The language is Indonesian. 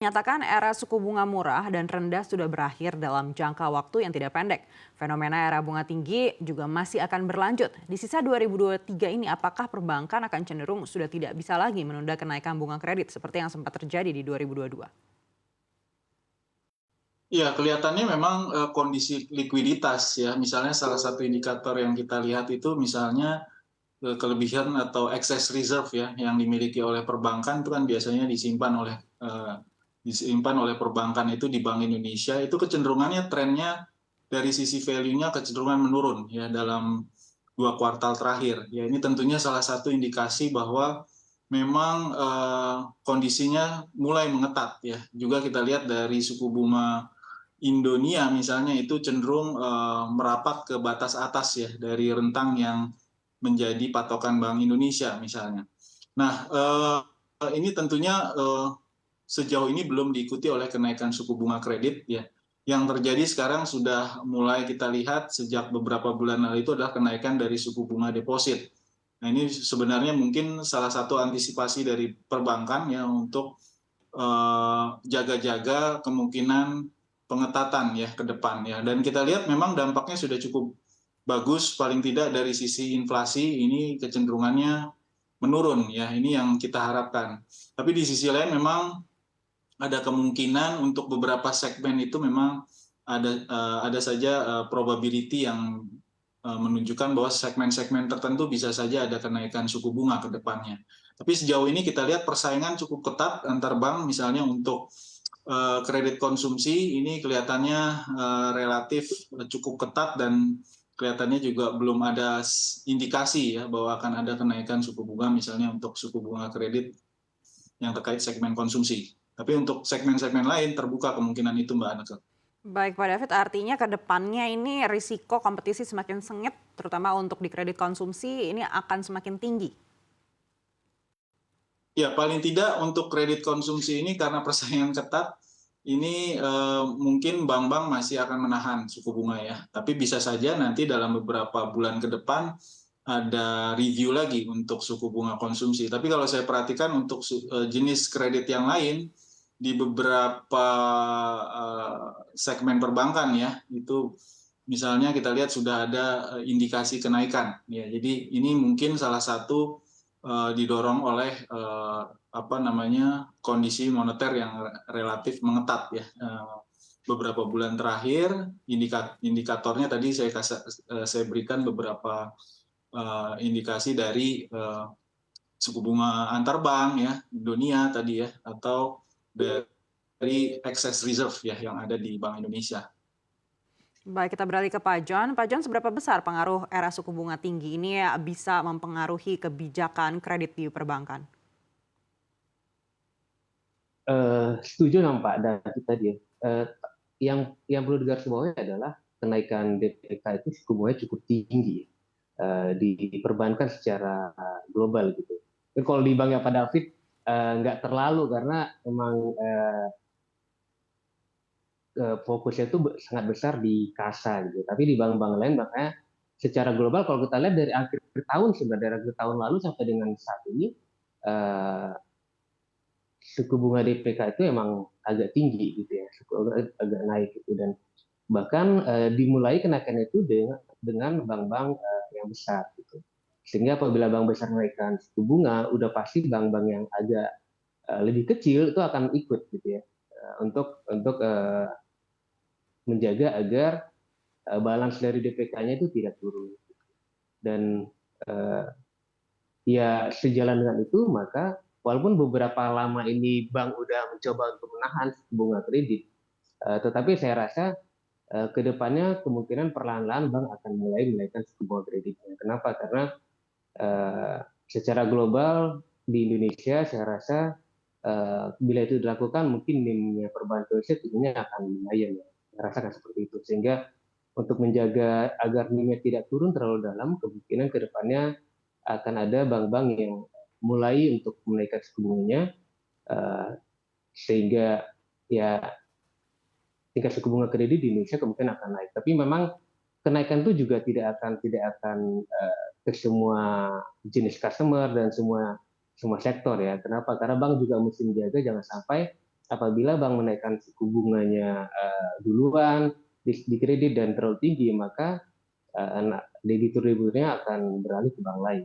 Menyatakan era suku bunga murah dan rendah sudah berakhir dalam jangka waktu yang tidak pendek. Fenomena era bunga tinggi juga masih akan berlanjut. Di sisa 2023 ini apakah perbankan akan cenderung sudah tidak bisa lagi menunda kenaikan bunga kredit seperti yang sempat terjadi di 2022? Iya, kelihatannya memang kondisi likuiditas ya. Misalnya salah satu indikator yang kita lihat itu misalnya kelebihan atau excess reserve ya yang dimiliki oleh perbankan itu kan biasanya disimpan oleh perbankan itu di Bank Indonesia itu kecenderungannya trennya dari sisi value-nya kecenderungan menurun ya dalam 2 kuartal terakhir. Ya ini tentunya salah satu indikasi bahwa memang kondisinya mulai mengetat ya. Juga kita lihat dari suku bunga Indonesia misalnya itu cenderung merapat ke batas atas ya dari rentang yang menjadi patokan Bank Indonesia misalnya. Nah, ini tentunya sejauh ini belum diikuti oleh kenaikan suku bunga kredit ya. Yang terjadi sekarang sudah mulai kita lihat sejak beberapa bulan lalu itu adalah kenaikan dari suku bunga deposit. Nah, ini sebenarnya mungkin salah satu antisipasi dari perbankan ya untuk jaga-jaga kemungkinan pengetatan ya ke depan ya. Dan kita lihat memang dampaknya sudah cukup bagus, paling tidak dari sisi inflasi ini kecenderungannya menurun ya. Ini yang kita harapkan. Tapi di sisi lain memang ada kemungkinan untuk beberapa segmen itu memang ada saja probability yang menunjukkan bahwa segmen-segmen tertentu bisa saja ada kenaikan suku bunga ke depannya. Tapi sejauh ini kita lihat persaingan cukup ketat antar bank, misalnya untuk kredit konsumsi ini kelihatannya relatif cukup ketat dan kelihatannya juga belum ada indikasi ya bahwa akan ada kenaikan suku bunga misalnya untuk suku bunga kredit yang terkait segmen konsumsi. Tapi untuk segmen-segmen lain terbuka kemungkinan itu Mbak Aneka. Baik Pak David, artinya ke depannya ini risiko kompetisi semakin sengit, terutama untuk di kredit konsumsi ini akan semakin tinggi. Ya, paling tidak untuk kredit konsumsi ini karena persaingan ketat, ini mungkin bank-bank masih akan menahan suku bunga ya. Tapi bisa saja nanti dalam beberapa bulan ke depan ada review lagi untuk suku bunga konsumsi. Tapi kalau saya perhatikan untuk jenis kredit yang lain di beberapa segmen perbankan ya, itu misalnya kita lihat sudah ada indikasi kenaikan. Ya, jadi ini mungkin salah satu didorong oleh apa namanya kondisi moneter yang relatif mengetat ya. Beberapa bulan terakhir indikatornya tadi saya berikan beberapa indikasi dari suku bunga antar bank ya dunia tadi ya atau dari excess reserve ya yang ada di Bank Indonesia. Baik, kita beralih ke Pak John. Pak John, seberapa besar pengaruh era suku bunga tinggi ini ya bisa mempengaruhi kebijakan kredit di perbankan? Setuju dengan Pak David tadi ya. Yang perlu digarisbawahi adalah kenaikan DPK itu suku bunganya cukup tinggi diperbankan secara global gitu. Tapi kalau di banknya Pak David nggak terlalu karena memang fokusnya itu sangat besar di kasa gitu. Tapi di bank-bank lain makanya secara global kalau kita lihat dari akhir tahun sebenarnya dari akhir tahun lalu sampai dengan saat ini eh, suku bunga DPK itu emang agak tinggi gitu ya, agak naik gitu dan bahkan dimulai kenaikan itu dengan bank-bank yang besar gitu. Sehingga apabila bank besar menaikkan suku bunga, udah pasti bank-bank yang agak lebih kecil itu akan ikut gitu ya untuk menjaga agar balance dari DPK-nya itu tidak turun. Dan uh, ya sejalan dengan itu maka walaupun beberapa lama ini bank udah mencoba untuk menahan suku bunga kredit, tetapi saya rasa ke depannya kemungkinan perlahan-lahan bank akan mulai menaikkan suku bunga kreditnya. Kenapa? Karena uh, secara global di Indonesia saya rasa bila itu dilakukan mungkin NIM-nya perbankan Indonesia tentunya akan lumayan ya. Saya rasakan seperti itu. Sehingga untuk menjaga agar NIM-nya tidak turun terlalu dalam, kemungkinan ke depannya akan ada bank-bank yang mulai untuk menaikkan suku bunganya sehingga ya tingkat suku bunga kredit di Indonesia kemungkinan akan naik. Tapi memang kenaikan itu juga tidak akan ke semua jenis customer dan semua sektor ya. Kenapa? Karena bank juga mesti menjaga jangan sampai apabila bank menaikkan suku bunganya duluan di kredit dan terlalu tinggi, maka debitur-debiturnya akan beralih ke bank lain.